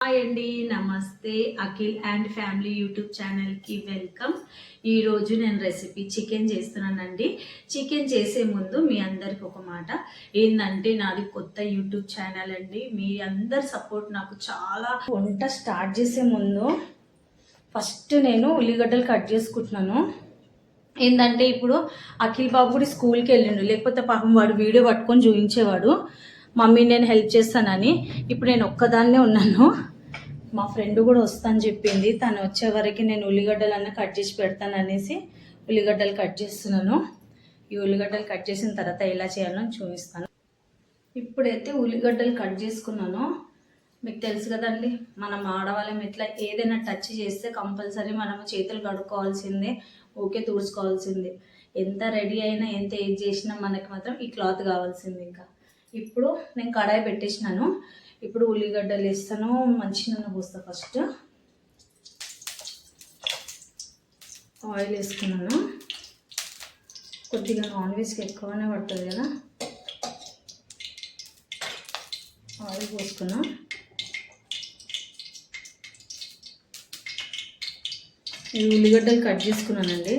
Hi అండి, నమస్తే. Akhil and family YouTube ఛానల్కి వెల్కమ్. ఈరోజు నేను రెసిపీ చికెన్ చేస్తున్నానండి. చికెన్ చేసే ముందు మీ అందరికి ఒక మాట ఏంటంటే, నాది కొత్త యూట్యూబ్ ఛానల్ అండి. మీ అందరి సపోర్ట్ నాకు చాలా. వంట స్టార్ట్ చేసే ముందు ఫస్ట్ నేను ఉల్లిగడ్డలు కట్ చేసుకుంటున్నాను. ఏంటంటే ఇప్పుడు అఖిల్ బాబు కూడా స్కూల్కి వెళ్ళిండు, లేకపోతే పాపం వాడు వీడియో పట్టుకొని చూపించేవాడు మమ్మీ నేను హెల్ప్ చేస్తానని. ఇప్పుడు నేను ఒక్కదాన్నే ఉన్నాను. మా ఫ్రెండ్ కూడా వస్తాను చెప్పింది. తను వచ్చే వరకు నేను ఉల్లిగడ్డలన్నీ కట్ చేసి పెడతాను అనేసి ఉల్లిగడ్డలు కట్ చేస్తున్నాను. ఈ ఉల్లిగడ్డలు కట్ చేసిన తర్వాత ఎలా చేయాలో చూపిస్తాను. ఇప్పుడైతే ఉల్లిగడ్డలు కట్ చేసుకున్నాను. మీకు తెలుసు కదండి, మనం ఆడవాళ్ళం ఎట్లా ఏదైనా టచ్ చేస్తే కంపల్సరీ మనము చేతులు కడుక్కోవాల్సిందే, ఓకే తుడుచుకోవాల్సిందే. ఎంత రెడీ అయినా ఎంత ఏది చేసినా మనకి మాత్రం ఈ క్లాత్ కావాల్సింది. ఇంకా ఇప్పుడు నేను కడాయి పెట్టేసినాను. ఇప్పుడు ఉల్లిగడ్డలు వేస్తాను. మంచి నూనె పోస్తా. ఫస్ట్ ఆయిల్ వేసుకున్నాను. కొద్దిగా నాన్ వెజ్కి ఎక్కువనే పడుతుంది కదా, ఆయిల్ పోసుకున్నా. ఈ ఉల్లిగడ్డలు కట్ చేసుకున్నానండి.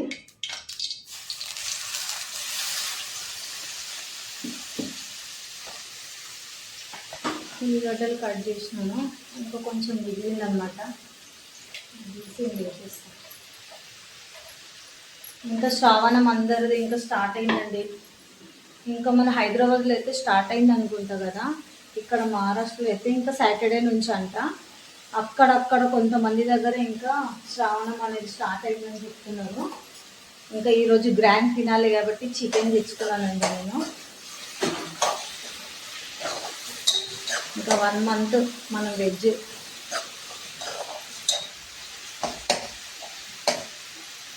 ఉల్లిగడ్డలు కట్ చేసినాను. ఇంకా కొంచెం మిగిలిందనమాట, వేసేస్తాను. ఇంకా శ్రావణం అందరిది ఇంకా స్టార్ట్ అయిందండి. ఇంకా మన హైదరాబాద్లో అయితే స్టార్ట్ అయింది అనుకుంటా కదా, ఇక్కడ మహారాష్ట్రలో అయితే ఇంకా సాటర్డే నుంచి అంట. అక్కడక్కడ కొంతమంది దగ్గర ఇంకా శ్రావణం అనేది స్టార్ట్ అయిందని చెప్తున్నారు. ఇంకా ఈరోజు గ్రాండ్ ఫినాలే కాబట్టి చికెన్ తెచ్చుకున్నానండి నేను. ఇంకా 1 మంత్ మనం వెజ్.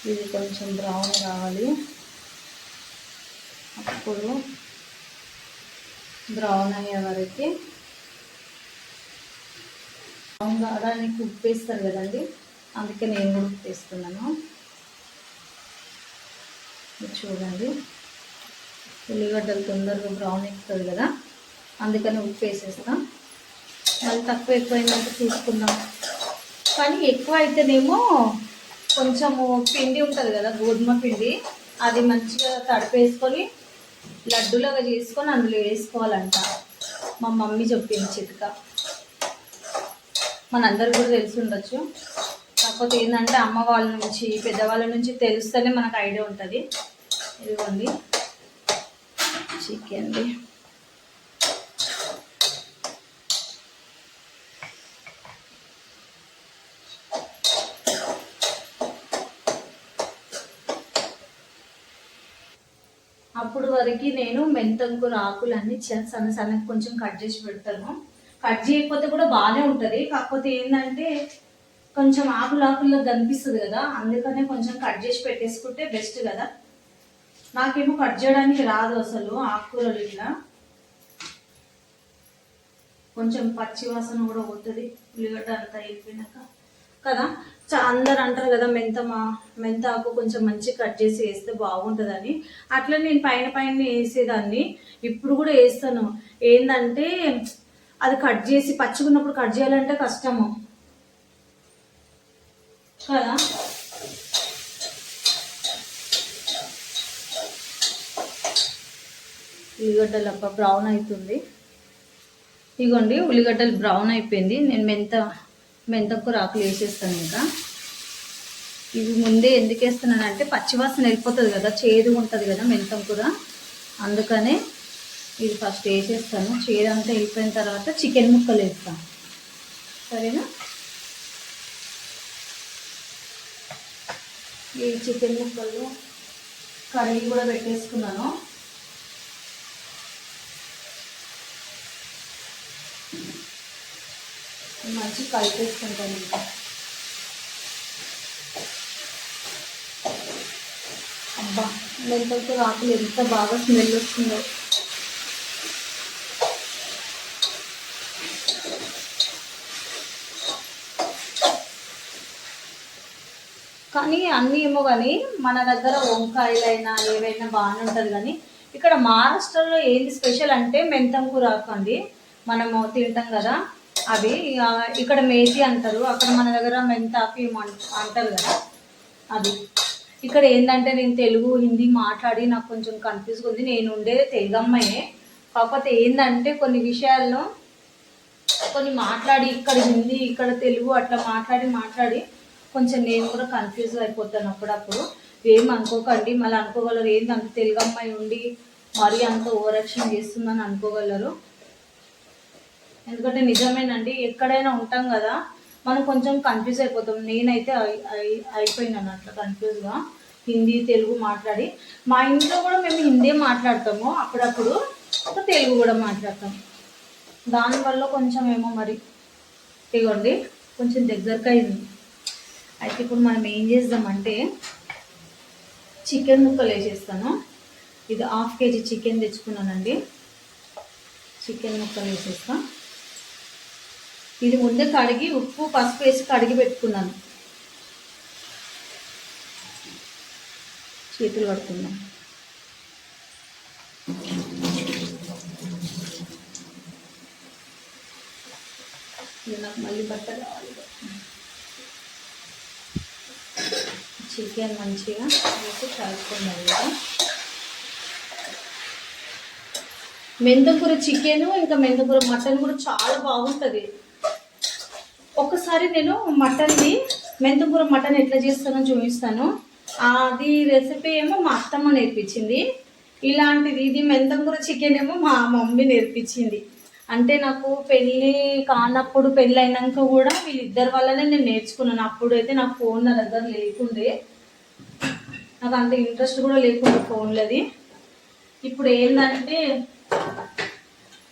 ఇది కొంచెం బ్రౌన్ కావాలి. అప్పుడు బ్రౌన్ అయ్యే వరకు బ్రౌన్ కావడానికి ఉప్పు వేస్తారు కదండి, అందుకే నేను కూడా ఉప్పు వేస్తున్నాను. చూడండి, ఉల్లిగడ్డలు తొందరగా బ్రౌన్ ఎక్కుతుంది కదా, అందుకని ఉప్పు వేసేస్తాం. మళ్ళీ తక్కువ ఎక్కువైందంటే చూసుకుందాం. కానీ ఎక్కువ అయితేనేమో కొంచెము పిండి ఉంటుంది కదా, గోధుమ పిండి, అది మంచిగా తడిపేసుకొని లడ్డూలాగా చేసుకొని అందులో వేసుకోవాలంట. మా మమ్మీ చెప్పింది చిట్కా. మనందరికీ కూడా తెలిసి ఉండొచ్చు. కాకపోతే ఏంటంటే అమ్మ వాళ్ళ నుంచి పెద్దవాళ్ళ నుంచి తెలుస్తేనే మనకు ఐడియా ఉంటుంది. ఇదిగోండి చికెన్ది. అప్పుడు వరకు నేను మెంతంకూర ఆకులన్నీ సన్న సన్నగా కొంచెం కట్ చేసి పెడతాను. కట్ చేయకపోతే కూడా బాగానే ఉంటుంది. కాకపోతే ఏంటంటే కొంచెం ఆకుల్లో కనిపిస్తుంది కదా, అందుకనే కొంచెం కట్ చేసి పెట్టేసుకుంటే బెస్ట్ కదా. నాకేమో కట్ చేయడానికి రాదు అసలు ఆకుకూరలు. ఇట్లా కొంచెం పచ్చి వాసన కూడా పోతుంది ఉల్లిగడ్డ అంతా అయిపోయినాక కదా. అందరు అంటారు కదా మెంత ఆకు కొంచెం మంచిగా కట్ చేసి వేస్తే బాగుంటుందని. అట్లా నేను పైన వేసేదాన్ని, ఇప్పుడు కూడా వేస్తాను. ఏంటంటే అది కట్ చేసి పచ్చిగున్నప్పుడు కట్ చేయాలంటే కష్టము కదా. ఉల్లిగడ్డలు బ్రౌన్ అవుతుంది. ఇగోండి ఉల్లిగడ్డలు బ్రౌన్ అయిపోయింది. నేను మెంతకూర ఆకులు వేసేస్తాను. ఇంకా ఇవి ముందే ఎందుకు వేస్తున్నానంటే పచ్చివాసన వెళ్ళిపోతుంది కదా, చేదు ఉంటుంది కదా మెంతకూర, అందుకనే ఇది ఫస్ట్ వేసేస్తాను. చేదు అంతా వెళ్ళిపోయిన తర్వాత చికెన్ ముక్కలు వేస్తాను. సరేనా. ఈ చికెన్ ముక్కలు కర్రీ కూడా పెట్టేసుకున్నాను. మంచి కలిపేసుకుంటాను. ఇంకా అబ్బా మెంతకూర ఆకులు ఎంత బాగా స్మెల్ వస్తుందో. కానీ అన్నీ ఏమో కానీ మన దగ్గర వంకాయలైనా ఏవైనా బాగానే ఉంటుంది. కానీ ఇక్కడ మహారాష్ట్రలో ఏంది స్పెషల్ అంటే మెంతంకూర ఆకు అండి. మనము తింటాం కదా, అవి ఇక్కడ మేతి అంటారు, అక్కడ మన దగ్గర మెంతాకు అంటారు కదా అది. ఇక్కడ ఏంటంటే నేను తెలుగు హిందీ మాట్లాడి నాకు కొంచెం కన్ఫ్యూజ్గా ఉంది. నేను ఉండేది తెలుగు అమ్మాయే, కాకపోతే ఏంటంటే కొన్ని విషయాల్లో కొన్ని మాట్లాడి ఇక్కడ హిందీ ఇక్కడ తెలుగు అట్లా మాట్లాడి కొంచెం నేను కూడా కన్ఫ్యూజ్ అయిపోతాను అప్పుడప్పుడు. ఏం అనుకోకండి, మళ్ళీ అనుకోగలరు ఏంటి అంత తెలుగు అమ్మాయి ఉండి మరీ అంత ఓవరాక్షన్ చేస్తుందని అనుకోగలరు. ఎందుకంటే నిజమేనండి, ఎక్కడైనా ఉంటాం కదా మనం కొంచెం కన్ఫ్యూజ్ అయిపోతాం. నేనైతే అయిపోయినాను అట్లా కన్ఫ్యూజ్గా హిందీ తెలుగు మాట్లాడి. మా ఇంట్లో కూడా మేము హిందీ మాట్లాడతాము, అప్పుడప్పుడు తెలుగు కూడా మాట్లాడతాం. దానివల్ల కొంచెం ఏమో మరి ఇవ్వండి కొంచెం దగ్గరకు అయింది. అయితే ఇప్పుడు మనం ఏం చేద్దామంటే చికెన్ ముక్కలు వేసేస్తాను. ఇది 1/2 kg చికెన్ తెచ్చుకున్నానండి. చికెన్ ముక్కలు వేసేస్తా. ఇది ముందే కడిగి ఉప్పు పసుపు వేసి కడిగి పెట్టుకున్నాను. చేతులు కడుతున్నాను. ఇది నాకు మళ్ళీ బట్ట కావాలి. చికెన్ మంచిగా వేసి కలుపుకున్నాను. మెంతకూర చికెన్ ఇంకా మెంతకూర మటన్ కూడా చాలా బాగుంటుంది. ఒకసారి నేను మెంతకూర మటన్ ఎట్లా చేస్తానో చూపిస్తాను. అది రెసిపీ ఏమో మా అత్తమ్మ నేర్పించింది. ఇలాంటిది ఇది మెంతకూర చికెన్ ఏమో మా మమ్మీ నేర్పించింది. అంటే నాకు పెళ్ళి కానప్పుడు పెళ్ళి అయినాక కూడా వీళ్ళిద్దరి వల్లనే నేను నేర్చుకున్నాను. అప్పుడైతే నాకు ఫోన్ నా దగ్గర లేకుండే, నాకు అంత ఇంట్రెస్ట్ కూడా లేకుండే ఫోన్లది. ఇప్పుడు ఏంటంటే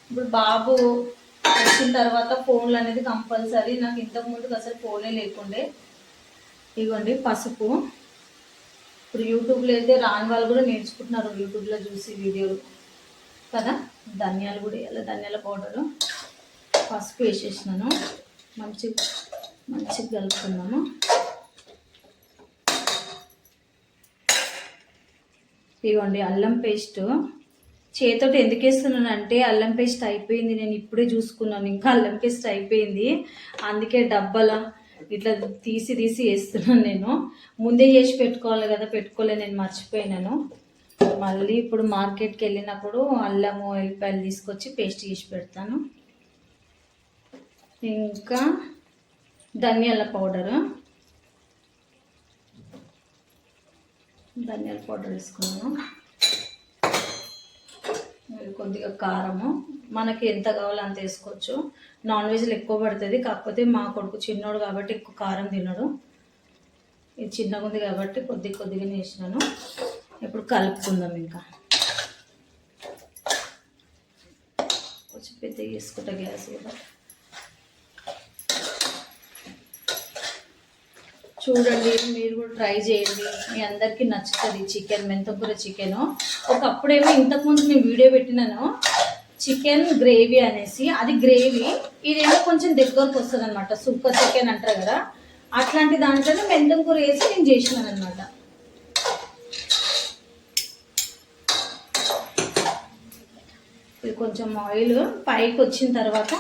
ఇప్పుడు బాబు వచ్చిన తర్వాత ఫోన్లు అనేది కంపల్సరీ. నాకు ఇంతకుముందుకు అసలు ఫోనే లేకుండే. ఇదిగోండి పసుపు. ఇప్పుడు యూట్యూబ్లో అయితే రాని వాళ్ళు కూడా నేర్చుకుంటున్నారు యూట్యూబ్లో చూసి వీడియోలు కదా. ధనియాలు కూడా వేయాలి, ధనియాల పౌడరు. పసుపు వేసేసినాను. మంచిగా కలుపుకున్నాను. ఇవ్వండి అల్లం పేస్ట్. చేతితోటి ఎందుకు వేస్తున్నానంటే అల్లం పేస్ట్ అయిపోయింది, నేను ఇప్పుడే చూసుకున్నాను. ఇంకా అల్లం పేస్ట్ అయిపోయింది, అందుకే డబ్బాల ఇట్లా తీసి వేస్తున్నాను. నేను ముందే చేసి పెట్టుకోవాలి కదా, పెట్టుకోలే, నేను మర్చిపోయినాను. మళ్ళీ ఇప్పుడు మార్కెట్కి వెళ్ళినప్పుడు అల్లము ఎల్లిపాయలు తీసుకొచ్చి పేస్ట్ చేసి పెడతాను. ఇంకా ధనియాల పౌడర్ వేసుకున్నాను. కొద్దిగా కారము మనకి ఎంత కావాలో అంత వేసుకోవచ్చు. నాన్ వెజ్లో ఎక్కువ పడుతుంది, కాకపోతే మా కొడుకు చిన్నోడు కాబట్టి ఎక్కువ కారం తినడు. ఇది చిన్నగా ఉంది కాబట్టి కొద్దిగానే వేసినాను. ఇప్పుడు కలుపుకుందాం. ఇంకా కొంచెం పెద్దగా వేసుకుంటా గ్యాస్ కూడా. చూడండి, మీరు కూడా ట్రై చేయండి, మీ అందరికీ నచ్చుతుంది చికెన్ మెంతకూర చికెన్. ఒకప్పుడేమో ఇంతకుముందు నేను వీడియో పెట్టినాను చికెన్ గ్రేవీ అనేసి, అది గ్రేవీ. ఇదేమో కొంచెం దగ్గరకు వస్తుంది అనమాట, సూపర్ చికెన్ అంటారు కదా, అట్లాంటి దాంట్లోనే మెంతకూర వేసి నేను చేసినాను అనమాట. ఇది కొంచెం ఆయిల్ పైకి వచ్చిన తర్వాత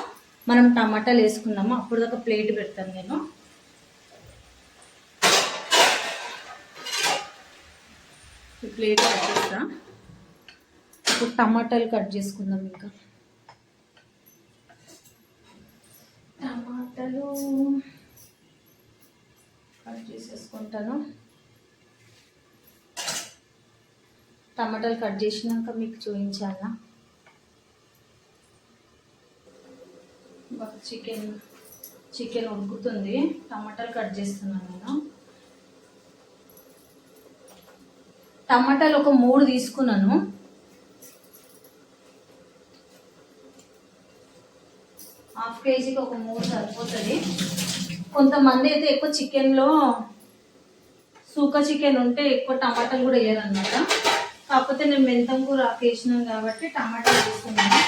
మనం టమాటాలు వేసుకుందాము. అప్పుడు దాకా ప్లేట్ పెడతాను నేను. ప్లేట్ కట్ చేస్తా. ఇప్పుడు టమాటాలు కట్ చేసుకుందాం. ఇంకా టమాటాలు కట్ చేసేసుకుంటాను. టమాటాలు కట్ చేసినాక మీకు చూపించాలా. చికెన్ ఉడుకుతుంది, టమాటాలు కట్ చేస్తున్నాను నేను. టమాటాలు ఒక 3 తీసుకున్నాను. హాఫ్ కేజీకి ఒక 3 సరిపోతుంది. కొంతమంది అయితే ఎక్కువ చికెన్లో సూకా చికెన్ ఉంటే ఎక్కువ టమాటాలు కూడా వేయాలన్నమాట. కాకపోతే నేను మెంతంకూర వేసినాను కాబట్టి టమాటాలు వేస్తున్నాను.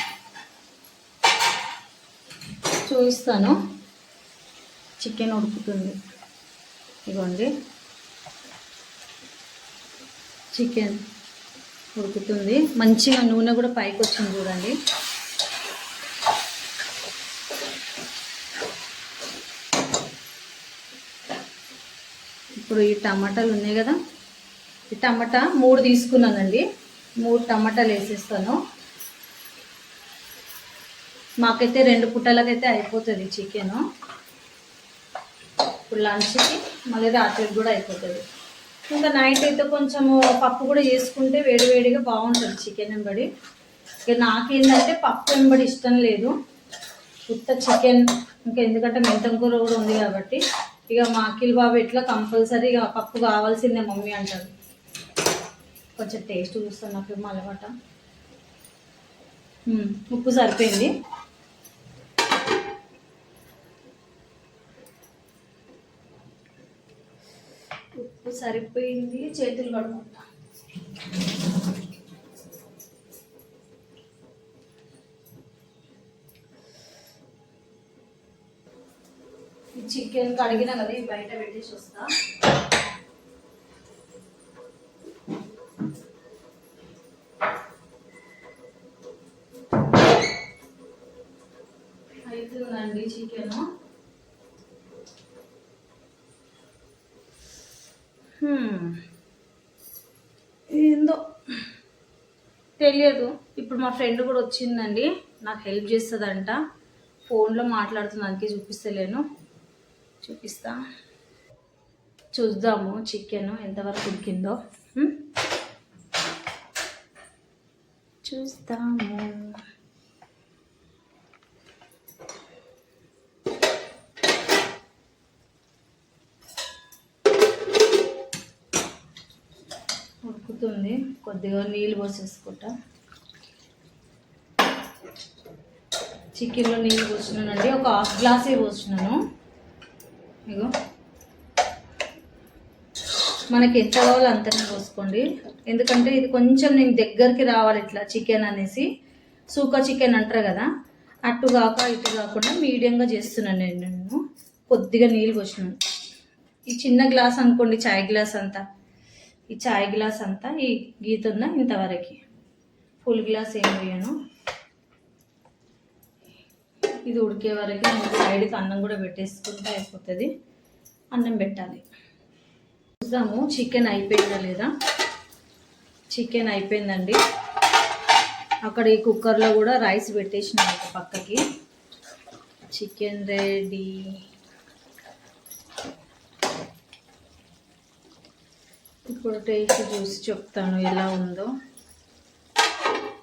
చూపిస్తాను. చికెన్ ఉడుకుతుంది, ఇదిగోండి చికెన్ ఉడుకుతుంది. మంచిగా నూనె కూడా పైకి వచ్చింది చూడండి. ఇప్పుడు ఈ టమాటాలు ఉన్నాయి కదా, ఈ టమాటా 3 తీసుకున్నానండి. 3 టమాటాలు వేసేస్తాను. మాకైతే 2 పూటలకైతే అయిపోతుంది చికెను. ఇప్పుడు లంచ్కి మళ్ళీ రాత్రికి కూడా అయిపోతుంది. ఇంకా నైట్ అయితే కొంచెము పప్పు కూడా చేసుకుంటే వేడివేడిగా బాగుంటుంది చికెన్ వెంబడి. ఇక నాకేంటంటే పప్పు వెంబడి ఇష్టం లేదు, ఉత్త చికెన్. ఇంకా ఎందుకంటే మెంతం కూర కూడా ఉంది కాబట్టి ఇక మా అఖిల్ బాబు ఎట్లా కంపల్సరీ ఇక పప్పు కావాల్సిందే మమ్మీ అంటారు. కొంచెం టేస్ట్ చూస్తాను, నాకు ఏమో అలవాట. ఉప్పు సరిపోయింది. ఉప్పు సరిపోయింది. చేతులు కడుకుంటా. ఈ చికెన్ కడిగినా కదా, బయట పెట్టేసి వస్తా. అవుతుందండి చికెన్. ఏందో తెలియదు. ఇప్పుడు మా ఫ్రెండ్ కూడా వచ్చిందండి, నాకు హెల్ప్ చేస్తుందంట. ఫోన్లో మాట్లాడుతున్నానికి చూపిస్తలేను, చూపిస్తా. చూద్దాము చికెన్ ఎంతవరకు ఉడికిందో. చూస్తాము. ఉడుకుతుంది. కొద్దిగా నీళ్ళు పోసేసుకుంటా. చికెన్లో నీళ్ళు పోసినానండి, ఒక 1/2 గ్లాసే పోసినాను. ఇగో మనకి ఎంత కావాలో అంతనే పోసుకోండి, ఎందుకంటే ఇది కొంచెం నేను దగ్గరికి రావాలి ఇట్లా చికెన్ అనేసి. సూకా చికెన్ అంటారు కదా, అటు కాక ఇటు కాకుండా మీడియంగా చేస్తున్నాను నేను. కొద్దిగా నీళ్ళు పోసినాను. ఈ చిన్న గ్లాస్ అనుకోండి, చాయ్ గ్లాస్ అంతా, ఈ చాయ్ గ్లాస్ అంతా ఈ గీత ఉందా ఇంతవరకు. ఫుల్ గ్లాస్ ఏం వేయను. ఇది ఉడికే వరకు సైడ్కి అన్నం కూడా పెట్టేసుకుంటే అయిపోతుంది. అన్నం పెట్టాలి. చూద్దాము చికెన్ అయిపోయిందా లేదా. చికెన్ అయిపోయిందండి. అక్కడ ఈ కుక్కర్లో కూడా రైస్ పెట్టేసిన పక్కకి. Chicken ready. ఇప్పుడు టేస్ట్ చూసి చెప్తాను ఎలా ఉందో.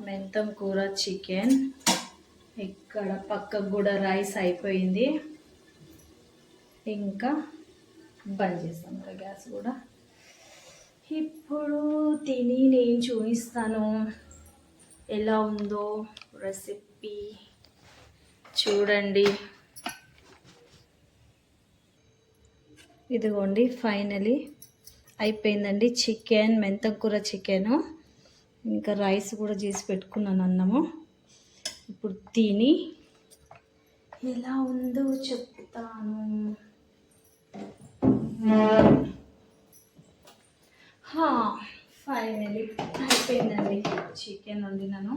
మెంతం కూర చికెన్. ఇక్కడ పక్కకు కూడా రైస్ అయిపోయింది. ఇంకా బంద్ చేస్తాం ఇంకా గ్యాస్ కూడా. ఇప్పుడు తిని నేను చూపిస్తాను ఎలా ఉందో రెసిపీ. చూడండి. ఇదిగోండి ఫైనలీ అయిపోయిందండి చికెన్, మెంతం కూర చికెను. ఇంకా రైస్ కూడా చేసి పెట్టుకున్నాను, అన్నము. ఇప్పుడు తిని ఎలా ఉందో చెప్తాను. ఫైనలీ అయిపోయిందండి చికెన్ వండినాను.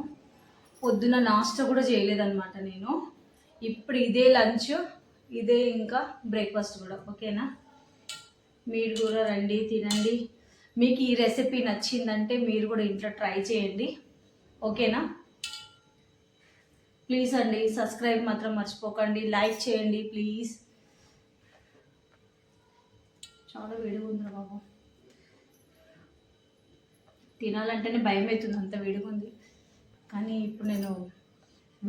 పొద్దున నాస్టా కూడా చేయలేదన్నమాట నేను. ఇప్పుడు ఇదే లంచ్, ఇదే ఇంకా బ్రేక్ఫాస్ట్ కూడా. ఓకేనా, మీరు కూడా రండి తినండి. మీకు ఈ రెసిపీ నచ్చిందంటే మీరు కూడా ఇంట్లో ట్రై చేయండి. ఓకేనా, ప్లీజ్ అండి సబ్స్క్రైబ్ మాత్రం మర్చిపోకండి. లైక్ చేయండి ప్లీజ్. చాలా వేడిగా ఉంది బాబు, తినాలంటేనే భయం అవుతుంది, అంత వేడిగా ఉంది. కానీ ఇప్పుడు నేను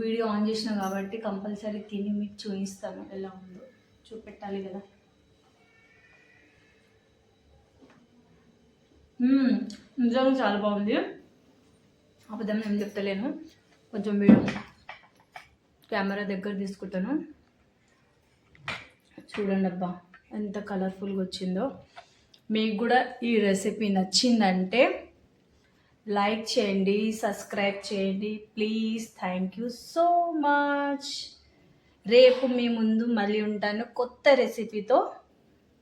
వీడియో ఆన్ చేసిన కాబట్టి కంపల్సరీ తిని మీకు చూపిస్తాను ఎలా ఉందో. చూపెట్టాలి కదా. నిజంగా చాలా బాగుంది, అబద్ధం ఏం చెప్తలేను. కొంచెం వీడియో కెమెరా దగ్గర తీసుకుంటాను. చూడండి అబ్బా ఎంత కలర్ఫుల్గా వచ్చిందో. మీకు కూడా ఈ రెసిపీ నచ్చిందంటే లైక్ చేయండి, సబ్స్క్రైబ్ చేయండి please. Thank you so much. రేపు మీ ముందు మళ్ళీ ఉంటాను కొత్త రెసిపీతో.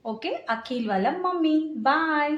ఓకే, అఖిల్ వాళ్ళ మమ్మీ. బాయ్.